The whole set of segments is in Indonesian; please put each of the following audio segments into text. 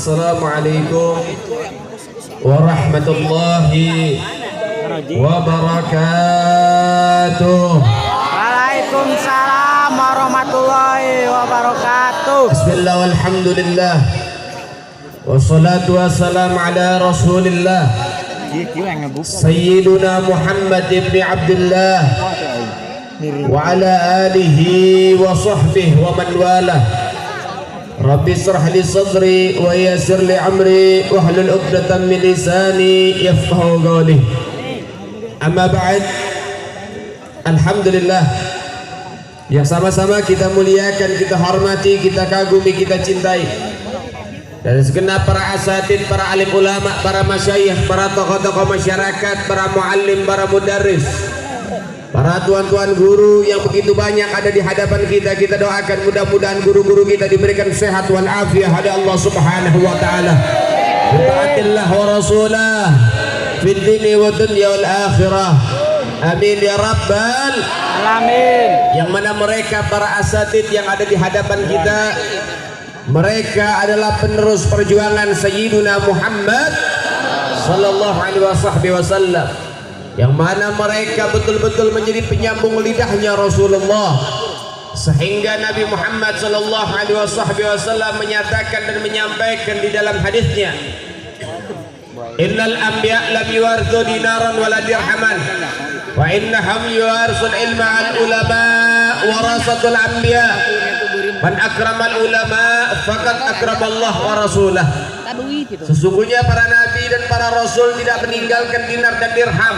Assalamualaikum warahmatullahi wabarakatuh. Waalaikumsalam warahmatullahi wabarakatuh. Bismillah walhamdulillah wassalatu wassalamu ala rasulillah Sayyiduna Muhammad ibn Abdullah wa ala alihi wa sahbihi wa man walah. Rabbi israh li sadri wa yassir li amri wahlul 'uqdatam min lisani yafqahu qawli. Amma ba'd. Alhamdulillah, yang sama-sama kita muliakan, kita hormati, kita kagumi, kita cintai, dan segenap para asatid, para alim ulama, para masyayikh, para tokoh-tokoh masyarakat, para muallim, para mudarris, para tuan-tuan guru yang begitu banyak ada di hadapan kita. Kita doakan mudah-mudahan guru-guru kita diberikan sehat wal afiyah oleh Allah Subhanahu wa taala. Bitaatillah wa rasulah fid dini wa dunya wal akhirah. Amin ya rabbal Alamin. Yang mana mereka para asatid yang ada di hadapan kita, mereka adalah penerus perjuangan Sayyiduna Muhammad sallallahu alaihi wasallam, yang mana mereka betul-betul menjadi penyambung lidahnya Rasulullah, sehingga Nabi Muhammad sallallahu alaihi wasallam menyatakan dan menyampaikan di dalam hadisnya, innal anbiya lam yuwarthu dinaran wala dirhaman wa innahum yuwarthul ilma al ulama warasatul anbiya man akramal ulama faqad akramallah wa rasulah. Sesungguhnya para nabi dan para rasul tidak meninggalkan dinar dan dirham,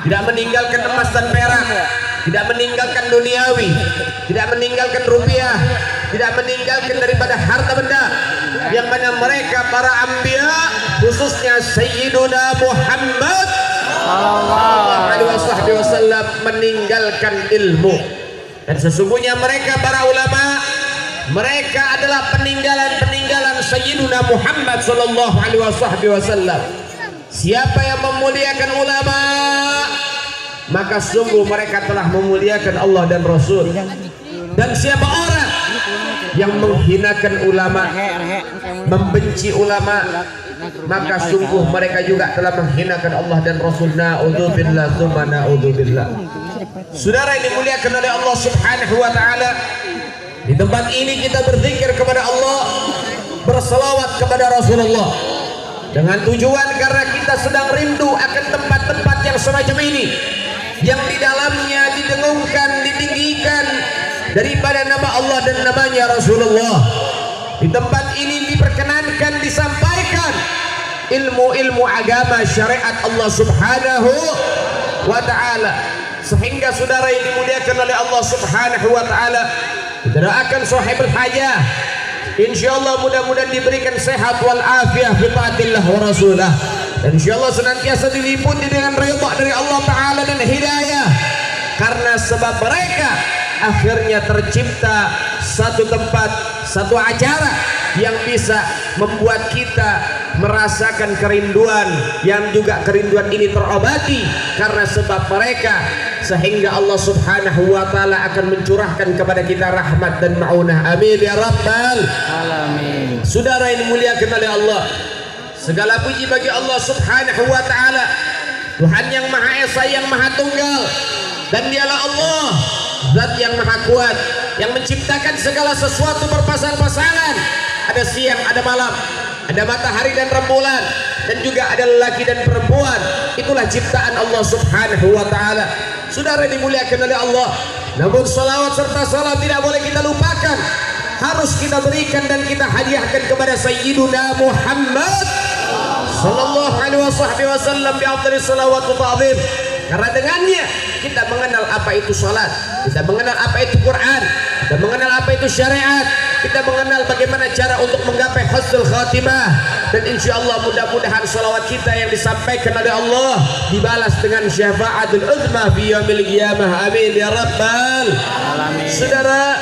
tidak meninggalkan emas dan perak, tidak meninggalkan duniawi, tidak meninggalkan rupiah, tidak meninggalkan daripada harta benda, yang mana mereka para anbiya, khususnya Sayyiduna Muhammad sallallahu alaihi wasallam, meninggalkan ilmu. Dan sesungguhnya mereka para ulama, mereka adalah peninggalan Sayyiduna Muhammad sallallahu alaihi wasallam. Siapa yang memuliakan ulama, maka sungguh mereka telah memuliakan Allah dan Rasul. Dan siapa orang yang menghinakan ulama, membenci ulama, maka sungguh mereka juga telah menghinakan Allah dan Rasul. Na'udzubillah tsumma na'udzubillah. Saudara yang dimuliakan oleh Allah Subhanahu wa taala, di tempat ini kita berzikir kepada Allah, berselawat kepada Rasulullah, dengan tujuan karena kita sedang rindu akan tempat-tempat yang semacam ini, yang di dalamnya didengungkan, ditinggikan daripada nama Allah dan namanya Rasulullah. Di tempat ini diperkenankan disampaikan ilmu-ilmu agama syariat Allah Subhanahu wa ta'ala, sehingga saudara yang dimuliakan oleh Allah Subhanahu wa ta'ala, kita doakan sahibul hajah, insyaallah mudah-mudahan diberikan sehat wal afiyah bi taatillah wa rasulah, dan insyaallah senantiasa diliputi dengan ridha dari Allah taala dan hidayah, karena sebab mereka akhirnya tercipta satu tempat, satu acara yang bisa membuat kita merasakan kerinduan, yang juga kerinduan ini terobati karena sebab mereka, sehingga Allah Subhanahu wa taala akan mencurahkan kepada kita rahmat dan maunah. Amin ya rabbal alamin. Saudara yang dimuliakan oleh Allah, segala puji bagi Allah Subhanahu wa taala, Tuhan yang Maha Esa, yang Maha Tunggal, dan dialah Allah, zat yang Maha Kuat, yang menciptakan segala sesuatu berpasang-pasangan. Ada siang, ada malam, ada matahari dan rembulan, dan juga ada lelaki dan perempuan. Itulah ciptaan Allah Subhanahu wa ta'ala. Saudara dimuliakan oleh Allah, namun salawat serta salam tidak boleh kita lupakan, harus kita berikan dan kita hadiahkan kepada Sayyiduna Muhammad sallallahu alaihi wasallam bi afdhalis salawat wa ta'zim. Karena dengannya kita mengenal apa itu salat, kita mengenal apa itu Quran, kita mengenal apa itu syariat, kita mengenal bagaimana cara untuk menggapai husnul khatimah, dan insyaallah mudah-mudahan salawat kita yang disampaikan oleh Allah dibalas dengan syafaatul uzma fi yaumil qiyamah. Amin ya rabbal alamin. Saudara,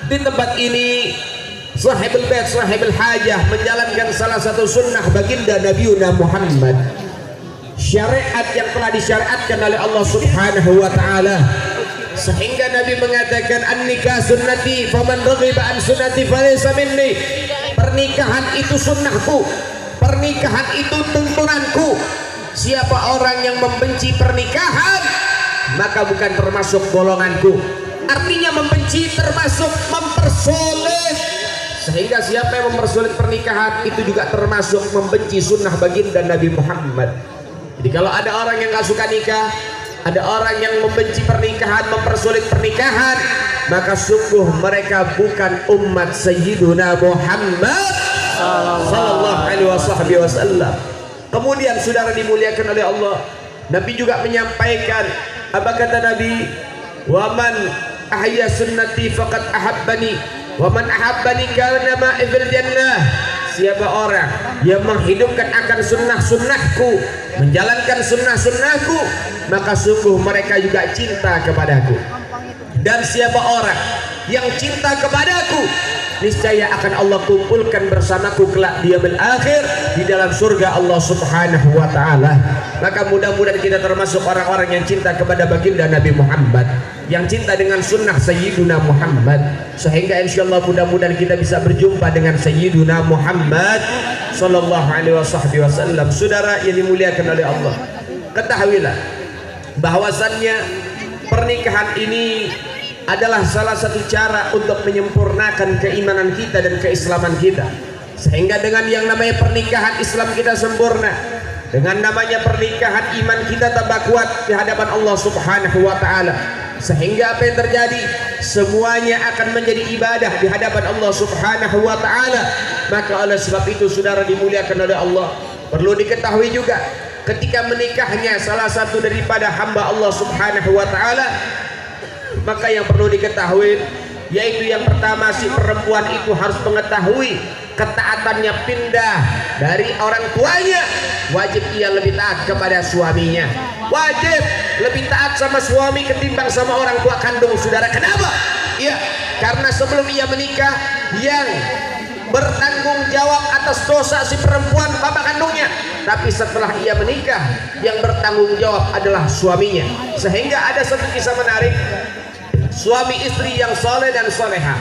di tempat ini sahibul bait, sahibul hajah menjalankan salah satu sunnah baginda Nabiuna Muhammad, syariat yang telah disyariatkan oleh Allah Subhanahu wa ta'ala, sehingga Nabi mengatakan an-nikah sunnati faman raghiba an sunnati falaysa minni. pernikahan itu sunnahku, pernikahan itu tuntunanku. Siapa orang yang membenci pernikahan, maka bukan termasuk golonganku. Artinya membenci termasuk mempersulit, sehingga siapa yang mempersulit pernikahan itu juga termasuk membenci sunnah baginda Nabi Muhammad. Jadi kalau ada orang yang gak suka nikah, ada orang yang membenci pernikahan, mempersulit pernikahan, maka sungguh mereka bukan umat Sayyiduna Muhammad sallallahu alaihi wasallam. Kemudian saudara dimuliakan oleh Allah, Nabi juga menyampaikan, apa kata Nabi? Waman ahya sunnati faqad ahabbani, waman ahabbani kana ma'i fil jannah. Siapa orang yang menghidupkan akan sunnah-sunnahku, menjalankan sunnah-sunnahku, maka sungguh mereka juga cinta kepadaku. Dan siapa orang yang cinta kepadaku, niscaya akan Allah kumpulkan bersamaku kelak di yaumil akhir di dalam surga Allah Subhanahu wa taala. Maka mudah-mudahan kita termasuk orang-orang yang cinta kepada baginda Nabi Muhammad, yang cinta dengan sunnah Sayyiduna Muhammad, sehingga insyaallah mudah-mudahan kita bisa berjumpa dengan Sayyiduna Muhammad sallallahu alaihi wasallam. Saudara yang dimuliakan oleh Allah, ketahuilah bahwasannya pernikahan ini adalah salah satu cara untuk menyempurnakan keimanan kita dan keislaman kita, sehingga dengan yang namanya pernikahan Islam kita sempurna, dengan namanya pernikahan iman kita tambah kuat di hadapan Allah Subhanahu wa taala, sehingga apa yang terjadi semuanya akan menjadi ibadah di hadapan Allah Subhanahu wa taala. Maka oleh sebab itu saudara dimuliakan oleh Allah, perlu diketahui juga ketika menikahnya salah satu daripada hamba Allah Subhanahu wa taala, maka yang perlu diketahui yaitu yang pertama, si perempuan itu harus mengetahui ketaatannya pindah dari orang tuanya. Wajib ia lebih taat kepada suaminya, wajib lebih taat sama suami ketimbang sama orang tua kandung. Saudara, kenapa? Ya, karena sebelum ia menikah yang bertanggung jawab atas dosa si perempuan bapak kandungnya, tapi setelah ia menikah yang bertanggung jawab adalah suaminya. Sehingga ada satu kisah menarik, suami istri yang soleh dan soleha,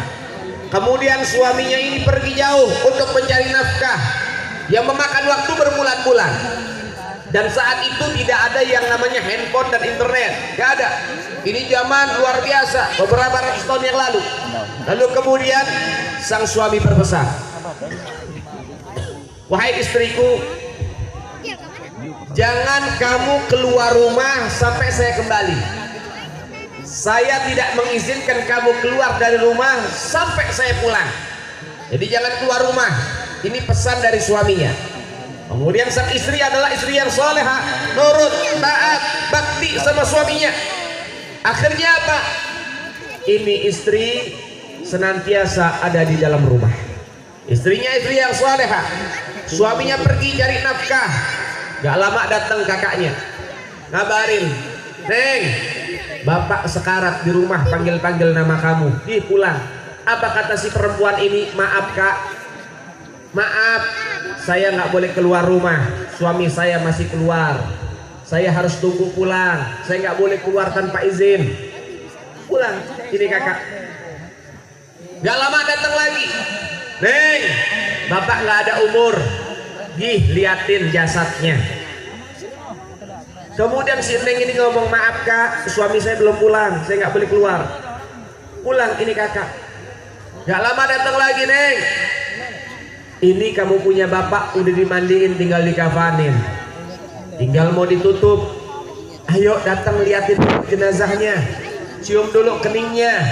kemudian suaminya ini pergi jauh untuk mencari nafkah yang memakan waktu berbulan-bulan, dan saat itu tidak ada yang namanya handphone dan internet, gak ada. Ini zaman luar biasa, beberapa ratus tahun yang lalu. Lalu kemudian sang suami berpesan, wahai istriku, jangan kamu keluar rumah sampai saya kembali. Saya tidak mengizinkan kamu keluar dari rumah sampai saya pulang. Jadi jangan keluar rumah. Ini pesan dari suaminya. Kemudian sang istri adalah istri yang soleha, nurut, taat, bakti sama suaminya. Akhirnya apa? Ini istri senantiasa ada di dalam rumah. Istrinya istri yang soleha, suaminya pergi cari nafkah. Gak lama datang kakaknya, ngabarin, Neng, bapak sekarat di rumah, panggil-panggil nama kamu, pulang. Apa kata si perempuan ini? Maaf kak, maaf, saya nggak boleh keluar rumah, suami saya masih keluar, saya harus tunggu pulang, saya nggak boleh keluar tanpa izin. Pulang. Ini kakak. Gak lama datang lagi, Neng, bapak nggak ada umur, liatin jasadnya. Kemudian si Neng ini ngomong, maaf kak, suami saya belum pulang, saya nggak boleh keluar. Pulang. Ini kakak. Gak lama datang lagi, Neng, ini kamu punya bapak udah dimandiin, tinggal dikafanin, tinggal mau ditutup. Ayo datang liatin jenazahnya, cium dulu keningnya.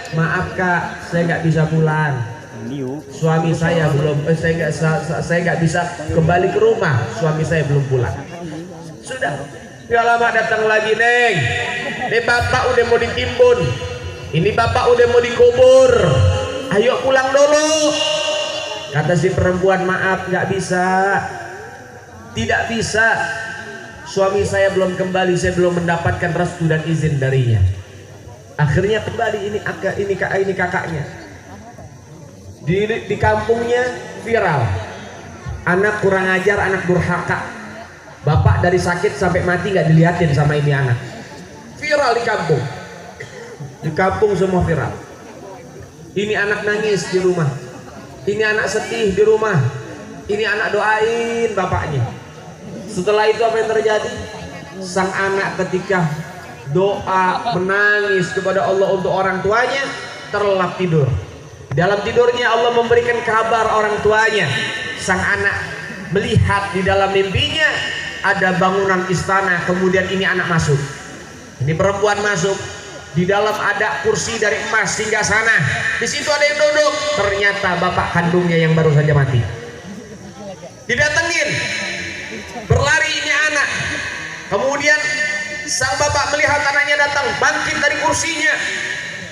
Maaf kak, saya nggak bisa pulang, suami saya belum, saya nggak bisa kembali ke rumah, suami saya belum pulang. Sudah. Gak lama datang lagi, Neng, ini bapak udah mau ditimbun, ini bapak udah mau dikubur, ayo pulang dulu. Kata si perempuan, maaf, nggak bisa, tidak bisa, suami saya belum kembali, saya belum mendapatkan restu dan izin darinya. Akhirnya kembali. Ini kakaknya. Di kampungnya viral, anak kurang ajar, anak durhaka. Bapak dari sakit sampai mati nggak dilihatin sama ini anak. Viral di kampung. Di kampung semua viral. Ini anak nangis di rumah. Ini anak sedih di rumah, ini anak doain bapaknya. Setelah itu apa yang terjadi? Sang anak ketika doa menangis kepada Allah untuk orang tuanya, terlelap tidur. Dalam tidurnya Allah memberikan kabar orang tuanya. Sang anak melihat di dalam mimpinya ada bangunan istana, kemudian ini anak masuk. Ini perempuan masuk. Di dalam ada kursi dari emas hingga sana. Di situ ada yang duduk. Ternyata bapak kandungnya yang baru saja mati. Didatengin. Berlari ini anak. Kemudian sang bapak melihat anaknya datang, bangkit dari kursinya.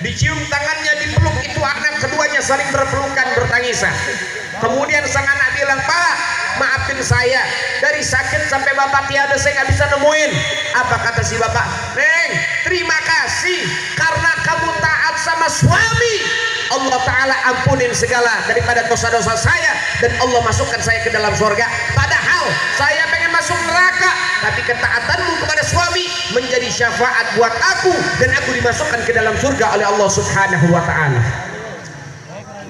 Dicium tangannya, dipeluk itu anak, keduanya saling berpelukan, bertangisan. Kemudian sang anak bilang, "Pak, maafin saya, dari sakit sampai bapak tiada saya nggak bisa nemuin." Apa kata si bapak? "Neng, terima kasih karena kamu taat sama suami. Allah Ta'ala ampunin segala daripada dosa-dosa saya dan Allah masukkan saya ke dalam surga. Padahal saya pengen masuk neraka, tapi ketaatanmu kepada suami menjadi syafaat buat aku dan aku dimasukkan ke dalam surga oleh Allah Subhanahu wa Ta'ala."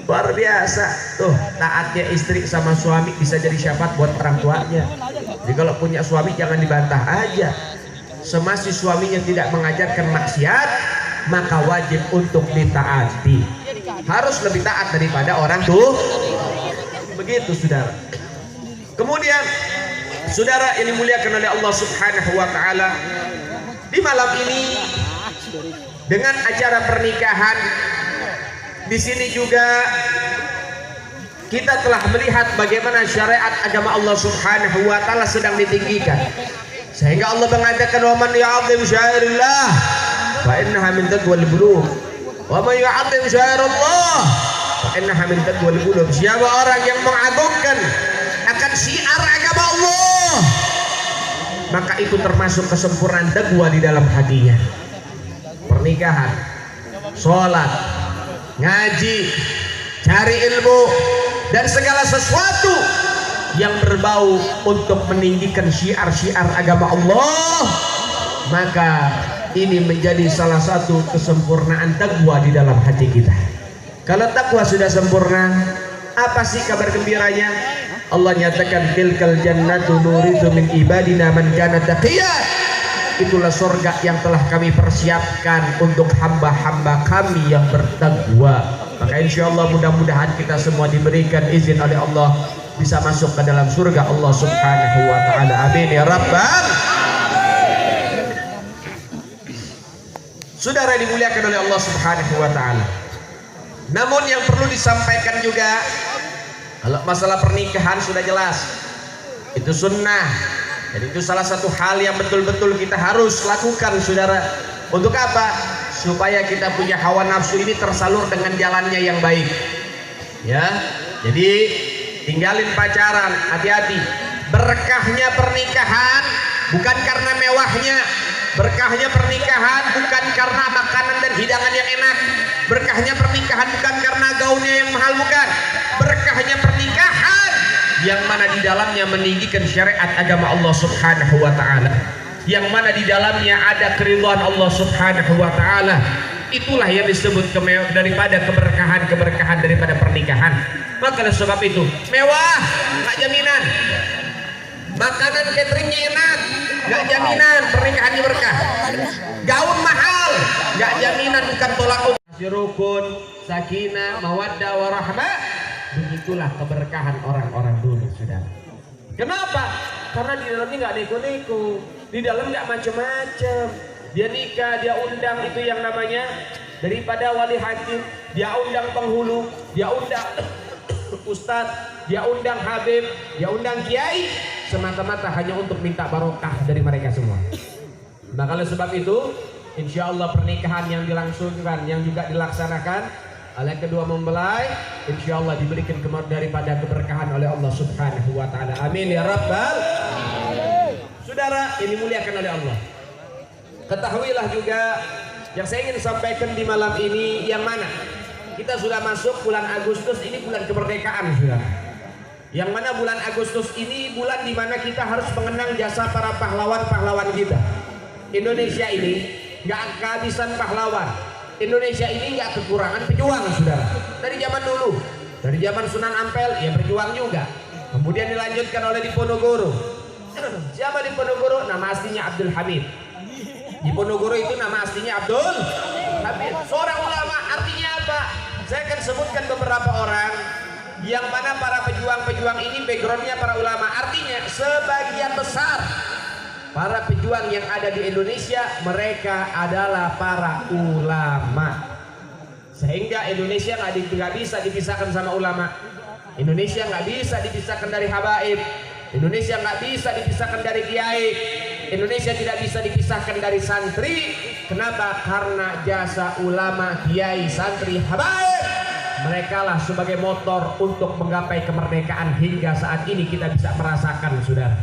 Luar biasa tuh, taatnya istri sama suami bisa jadi syafaat buat orang tuanya. Jadi kalau punya suami jangan dibantah aja. Semasa suaminya tidak mengajarkan maksiat, maka wajib untuk ditaati. Harus lebih taat daripada orang tuh. Begitu saudara. Kemudian saudara ini muliakan oleh Allah Subhanahu wa Ta'ala, di malam ini dengan acara pernikahan, di sini juga kita telah melihat bagaimana syariat agama Allah Subhanahu wa Ta'ala sedang ditinggikan. Sehingga Allah mengatakan, "Wa man ya'zim syairillah fa innaha min taqwal qulub. Wa man ya'zim syairallah fa innaha min taqwal qulub." Siapa orang yang mengagungkan akan syiar agama Allah, maka itu termasuk kesempurnaan takwa di dalam hatinya. Pernikahan, sholat, ngaji, cari ilmu, dan segala sesuatu yang berbau untuk meninggikan syiar-syiar agama Allah, maka ini menjadi salah satu kesempurnaan takwa di dalam hati kita. Kalau takwa sudah sempurna, apa sih kabar gembiranya? Allah nyatakan, "Tilkal jannatu nurithu min ibadina man kana taqiyya." Itulah surga yang telah kami persiapkan untuk hamba-hamba kami yang bertakwa. Maka insya Allah mudah-mudahan kita semua diberikan izin oleh Allah bisa masuk ke dalam surga Allah Subhanahu wa Ta'ala. Amin ya Rabbal. Saudara dimuliakan oleh Allah Subhanahu wa Ta'ala. Namun yang perlu disampaikan juga, kalau masalah pernikahan sudah jelas, itu sunnah. Jadi itu salah satu hal yang betul-betul kita harus lakukan, saudara. Untuk apa? Supaya kita punya hawa nafsu ini tersalur dengan jalannya yang baik. Ya, jadi tinggalin pacaran, hati-hati. Berkahnya pernikahan bukan karena mewahnya. Berkahnya pernikahan bukan karena makanan dan hidangan yang enak. Berkahnya pernikahan bukan karena gaunnya yang mahal, bukan. Berkahnya pernikahan yang mana di dalamnya meninggikan syariat agama Allah Subhanahu wa Ta'ala, yang mana di dalamnya ada keridhaan Allah Subhanahu wa Ta'ala. Itulah yang disebut daripada keberkahan daripada pernikahan. Maka oleh sebab itu, mewah nggak jaminan, makanan cateringnya enak nggak jaminan pernikahannya berkah. Gaun mahal nggak jaminan bukan tolak ukur. Rukun, sakinah, mawaddah, warahmah. Begitulah keberkahan orang-orang dulu, saudara. Kenapa? Karena di dalamnya nggak neko-neko, di dalam nggak macem-macem. Dia nikah, dia undang itu yang namanya daripada wali hakim, dia undang penghulu, dia undang ustadz, dia undang habib, dia undang kiai, semata-mata hanya untuk minta barokah dari mereka semua. Maka oleh sebab itu, insya Allah pernikahan yang dilangsungkan, yang juga dilaksanakan oleh kedua mempelai, insya Allah diberikan daripada keberkahan oleh Allah Subhanahu wa Ta'ala. Amin ya Rabbal. Saudara, ini muliakan oleh Allah. Ketahuilah juga yang saya ingin sampaikan di malam ini, yang mana kita sudah masuk bulan Agustus, ini bulan kemerdekaan, saudara. Yang mana bulan Agustus ini bulan di mana kita harus mengenang jasa para pahlawan-pahlawan kita. Indonesia ini nggak kehabisan pahlawan. Indonesia ini nggak kekurangan pejuang, saudara. Dari zaman dulu Dari zaman Sunan Ampel ya berjuang juga. Kemudian dilanjutkan oleh Diponegoro. Siapa Diponegoro? Nama aslinya Abdul Hamid. Diponegoro itu nama aslinya Abdul Hamid. Seorang ulama, artinya apa? Saya akan sebutkan beberapa orang yang mana para pejuang-pejuang ini backgroundnya para ulama. Artinya sebagian besar para pejuang yang ada di Indonesia mereka adalah para ulama. Sehingga Indonesia nggak bisa dipisahkan sama ulama. Indonesia nggak bisa dipisahkan dari habaib. Indonesia nggak bisa dipisahkan dari kiai. Indonesia tidak bisa dipisahkan dari santri. Kenapa? Karena jasa ulama, kiai, santri, habaib, mereka lah sebagai motor untuk menggapai kemerdekaan hingga saat ini kita bisa merasakan, saudara.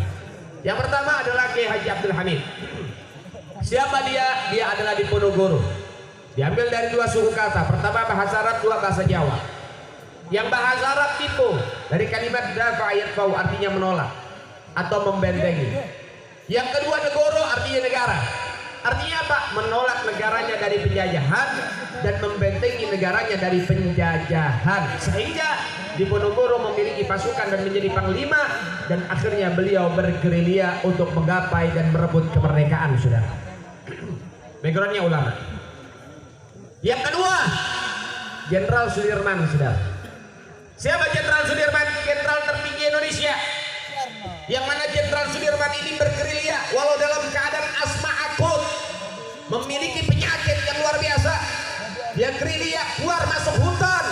Yang pertama adalah Kiai Haji Abdul Hamid. Siapa dia? Dia adalah Diponegoro. Diambil dari dua suku kata. Pertama bahasa Arab, dua bahasa Jawa. Yang bahasa Arab tipu dari kalimat dafa yadfa'u, artinya menolak atau membentengi. Yang kedua negoro, artinya negara. Artinya apa? Menolak negaranya dari penjajahan dan membentengi negaranya dari penjajahan. Sehingga Diponegoro memiliki pasukan dan menjadi panglima, dan akhirnya beliau bergerilya untuk menggapai dan merebut kemerdekaan, saudara. Backgroundnya ulama. Yang kedua, Jenderal Sudirman, saudara. Siapa Jenderal Sudirman? Jenderal tertinggi Indonesia. Yang mana Jenderal Sudirman ini bergerilya walau dalam keadaan asma akut, memiliki penyakit yang luar biasa. Dia gerilya keluar masuk hutan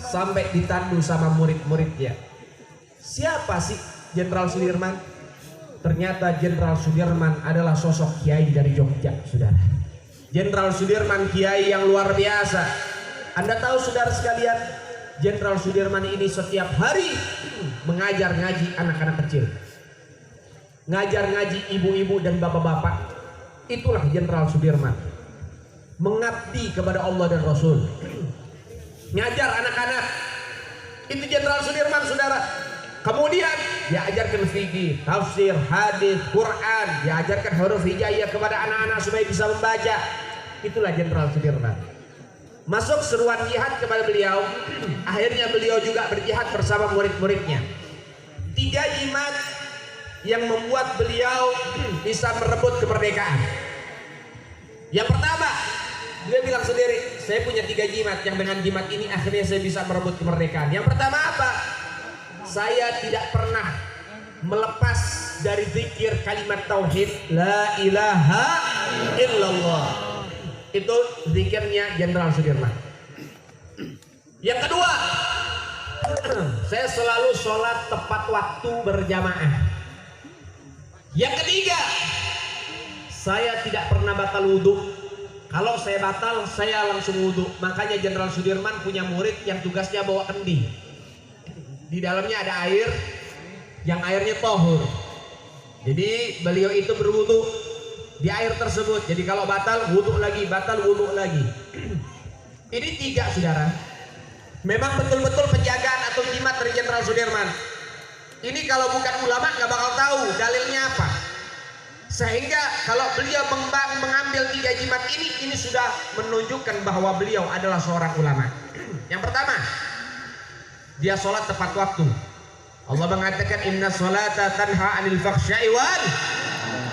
sampai ditandu sama murid-muridnya. Siapa sih Jenderal Sudirman? Ternyata Jenderal Sudirman adalah sosok kiai dari Jogja, saudara. Jenderal Sudirman kiai yang luar biasa. Anda tahu, saudara sekalian, Jenderal Sudirman ini setiap hari mengajar ngaji anak-anak kecil, ngajar ngaji ibu-ibu dan bapak-bapak. Itulah Jenderal Sudirman, mengabdi kepada Allah dan Rasul, ngajar anak-anak. Itu Jenderal Sudirman, saudara. Kemudian dia ajarkan fikih, tafsir, hadis, Quran, dia ajarkan huruf hijaiyah kepada anak-anak supaya bisa membaca. Itulah Jenderal Sudirman. Masuk seruan jihad kepada beliau, akhirnya beliau juga berjihad bersama murid-muridnya. 3 jimat yang membuat beliau bisa merebut kemerdekaan. Yang pertama, dia bilang sendiri, saya punya 3 jimat yang dengan jimat ini akhirnya saya bisa merebut kemerdekaan. Yang pertama apa? Saya tidak pernah melepas dari zikir kalimat tauhid la ilaha illallah. Itu zikirnya Jenderal Sudirman. Yang kedua, saya selalu sholat tepat waktu berjamaah. Yang ketiga, saya tidak pernah batal wudhu. Kalau saya batal, saya langsung wudhu. Makanya Jenderal Sudirman punya murid yang tugasnya bawa kendi. Di dalamnya ada air, yang airnya tohur. Jadi beliau itu berwudu di air tersebut. Jadi kalau batal, wudu lagi, batal, wudu lagi. Ini 3, saudara. Memang betul-betul penjagaan atau jimat dari Jenderal Sudirman. Ini kalau bukan ulama nggak bakal tahu dalilnya apa. Sehingga kalau beliau mengambil 3 jimat ini sudah menunjukkan bahwa beliau adalah seorang ulama. Yang pertama, dia sholat tepat waktu. Allah mengatakan inna sholata tanha anil fakhsya'i wal,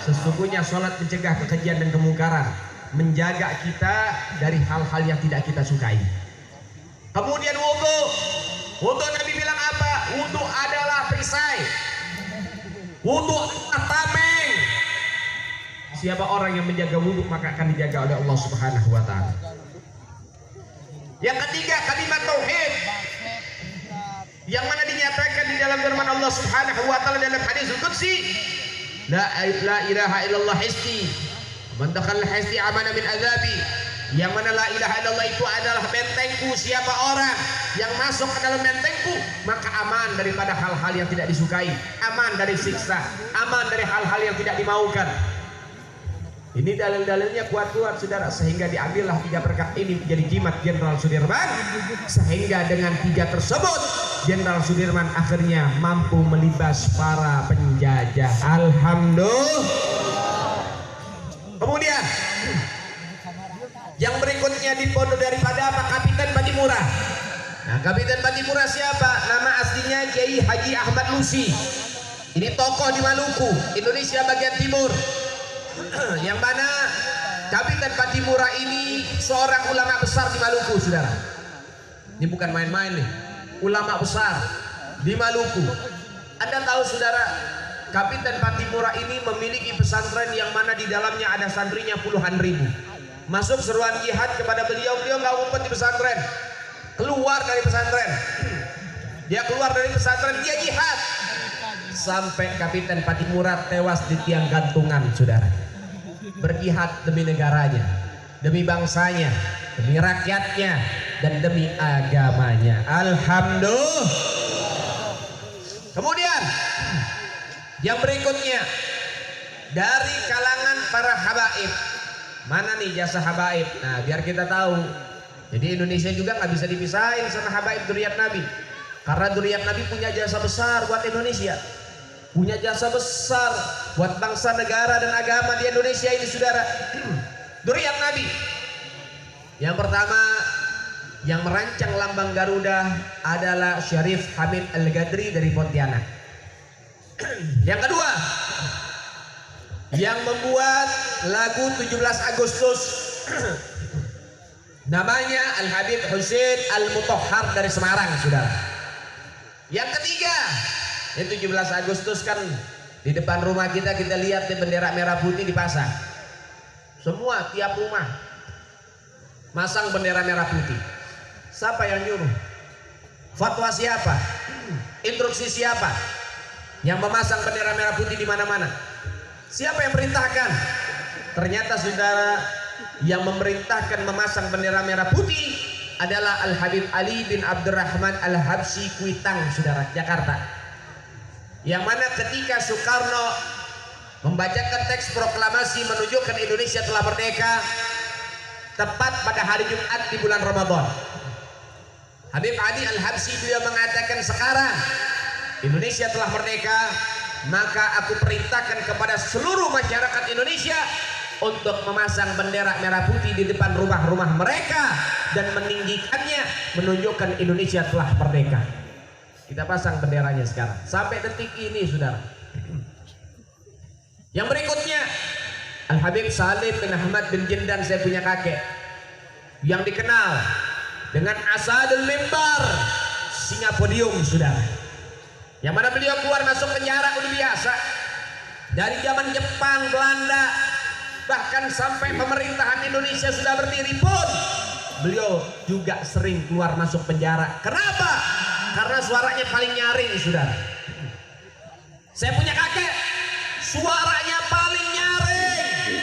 sesungguhnya sholat mencegah kekejian dan kemungkaran, menjaga kita dari hal-hal yang tidak kita sukai. Kemudian wudu. Wudu Nabi bilang apa? Wudu adalah perisai, wudu adalah tameng. Siapa orang yang menjaga wudu maka akan dijaga oleh Allah Subhanahu wa ta'ala. Yang ketiga, kalimat tauhid, yang mana dinyatakan di dalam firman Allah Subhanahu wa ta'ala dalam hadis qudsi, la ilaha illallah histi man dakhala histi amana min azabi. Yang mana la ilaha illallah itu adalah bentengku. Siapa orang yang masuk ke dalam bentengku maka aman daripada hal-hal yang tidak disukai, aman dari siksa, aman dari hal-hal yang tidak dimaukan. Ini dalil-dalilnya kuat-kuat, saudara, sehingga diambillah 3 perkara ini menjadi jimat Jenderal Sudirman. Sehingga dengan 3 tersebut Jenderal Sudirman akhirnya mampu melibas para penjajah. Alhamdulillah. Kemudian yang berikutnya dipondok daripada apa? Kapiten Patimura. Nah, Kapitan Patipura siapa? Nama aslinya Kiai Haji Ahmad Lusi. Ini tokoh di Maluku, Indonesia bagian timur. Yang mana Kapitan Patipura ini seorang ulama besar di Maluku, saudara. Ini bukan main-main nih, ulama besar di Maluku. Anda tahu saudara, Kapitan Patipura ini memiliki pesantren yang mana di dalamnya ada santrinya puluhan ribu. Masuk seruan jihad kepada beliau nggak ngumpet di pesantren, keluar dari pesantren. Dia keluar dari pesantren, dia jihad sampai Kapitan Patipura tewas di tiang gantungan, saudara. Berjihad demi negaranya, demi bangsanya, demi rakyatnya, dan demi agamanya. Alhamdulillah. Kemudian yang berikutnya dari kalangan para habaib. Mana nih jasa habaib? Nah, biar kita tahu. Jadi Indonesia juga nggak bisa dipisahin sama habaib dzurriyyat Nabi. Karena dzurriyyat Nabi punya jasa besar buat Indonesia. Punya jasa besar buat bangsa, negara, dan agama di Indonesia ini, saudara. Dzurriyyat Nabi. Yang pertama yang merancang lambang Garuda adalah Syarif Hamid Al-Gadri dari Pontianak. Yang kedua, yang membuat lagu 17 Agustus namanya Al-Habib Husain Al-Mutahhar dari Semarang, saudara. Yang ketiga, ini 17 Agustus kan di depan rumah kita lihat di bendera merah putih dipasang. Semua tiap rumah masang bendera merah putih. Siapa yang nyuruh? Fatwa siapa? Instruksi siapa? Yang memasang bendera merah putih di mana-mana? Siapa yang perintahkan? Ternyata saudara, yang memerintahkan memasang bendera merah putih adalah Al-Habib Ali bin Abdurrahman Al-Habsyi Kuitang, saudara, Jakarta. Yang mana ketika Soekarno membacakan teks proklamasi menunjukkan Indonesia telah merdeka, tepat pada hari Jumat di bulan Ramadan, Habib Ali Al-Habsyi beliau mengatakan, sekarang Indonesia telah merdeka, maka aku perintahkan kepada seluruh masyarakat Indonesia untuk memasang bendera merah putih di depan rumah-rumah mereka dan meninggikannya, menunjukkan Indonesia telah merdeka. Kita pasang benderanya sekarang sampai detik ini, saudara. Yang berikutnya, Al-Habib Salim bin Ahmad bin Jindan, saya punya kakek, yang dikenal dengan Asadul Mimbar, singa podium, saudara. Yang mana beliau keluar masuk penjara udah biasa. Dari zaman Jepang, Belanda, bahkan sampai pemerintahan Indonesia sudah berdiri pun, beliau juga sering keluar masuk penjara. Kenapa? Karena suaranya paling nyaring, saudara. Saya punya kakek, suaranya paling nyaring.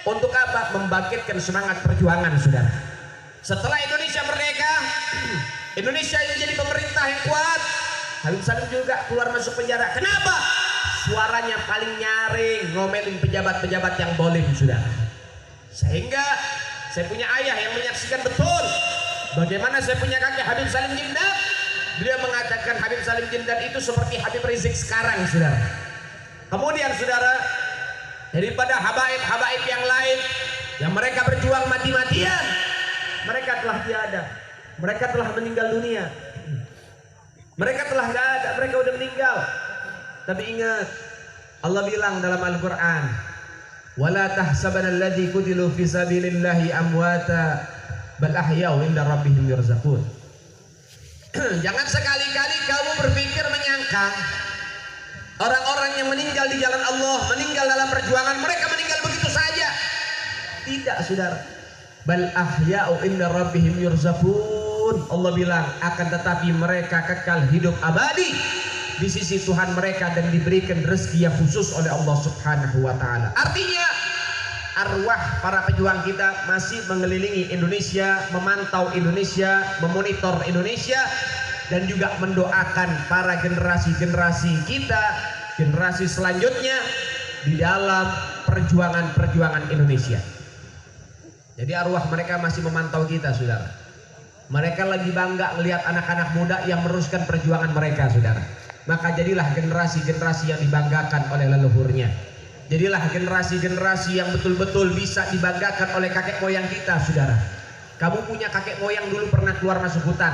Untuk apa? Membangkitkan semangat perjuangan, saudara. Setelah Indonesia merdeka, Indonesia ini jadi pemerintah yang kuat, Habib Salim juga keluar masuk penjara. Kenapa? Suaranya paling nyaring, ngomelin pejabat-pejabat yang dolim, saudara. Sehingga saya punya ayah yang menyaksikan betul bagaimana saya punya kakek Habib Salim Jindan. Beliau mengatakan Habib Salim Jindan itu seperti Habib Rizik sekarang, saudara. Kemudian, saudara, daripada habaib-habaib yang lain yang mereka berjuang mati-matian, mereka telah tiada, mereka telah meninggal dunia, mereka telah gak ada, mereka udah meninggal. Tapi ingat, Allah bilang dalam Al-Quran, wala tahsabanna alladzi qutilu fi sabilillahi amwata bal ahya'u inda rabbihim yurzaqun. Jangan sekali-kali kamu berpikir menyangka orang-orang yang meninggal di jalan Allah, meninggal dalam perjuangan, mereka meninggal begitu saja. Tidak, saudara. Bal ahya'u inda rabbihim yurzaqun. Allah bilang akan tetapi mereka kekal hidup abadi di sisi Tuhan mereka dan diberikan rezeki yang khusus oleh Allah Subhanahu wa taala. Artinya arwah para pejuang kita masih mengelilingi Indonesia, memantau Indonesia, memonitor Indonesia, dan juga mendoakan para generasi-generasi kita, generasi selanjutnya di dalam perjuangan-perjuangan Indonesia. Jadi arwah mereka masih memantau kita, saudara. Mereka lagi bangga melihat anak-anak muda yang meneruskan perjuangan mereka, saudara. Maka jadilah generasi-generasi yang dibanggakan oleh leluhurnya. Jadilah generasi-generasi yang betul-betul bisa dibanggakan oleh kakek moyang kita, saudara. Kamu punya kakek moyang dulu pernah keluar masuk hutan.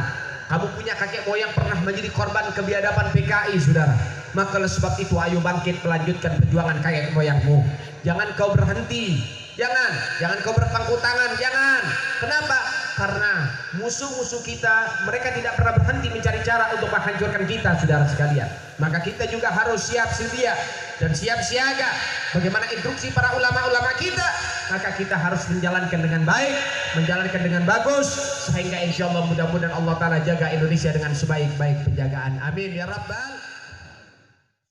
Kamu punya kakek moyang pernah menjadi korban kebiadaban PKI, saudara. Maka oleh sebab itu ayo bangkit melanjutkan perjuangan kakek moyangmu. Jangan kau berhenti. Jangan kau berpangku tangan, jangan. Kenapa? Karena musuh-musuh kita, mereka tidak pernah berhenti mencari cara untuk menghancurkan kita, saudara sekalian. Maka kita juga harus siap sedia dan siap siaga. Bagaimana instruksi para ulama-ulama kita, maka kita harus menjalankan dengan baik, menjalankan dengan bagus, sehingga insya Allah mudah-mudahan Allah Ta'ala jaga Indonesia dengan sebaik-baik penjagaan. Amin ya Rabbal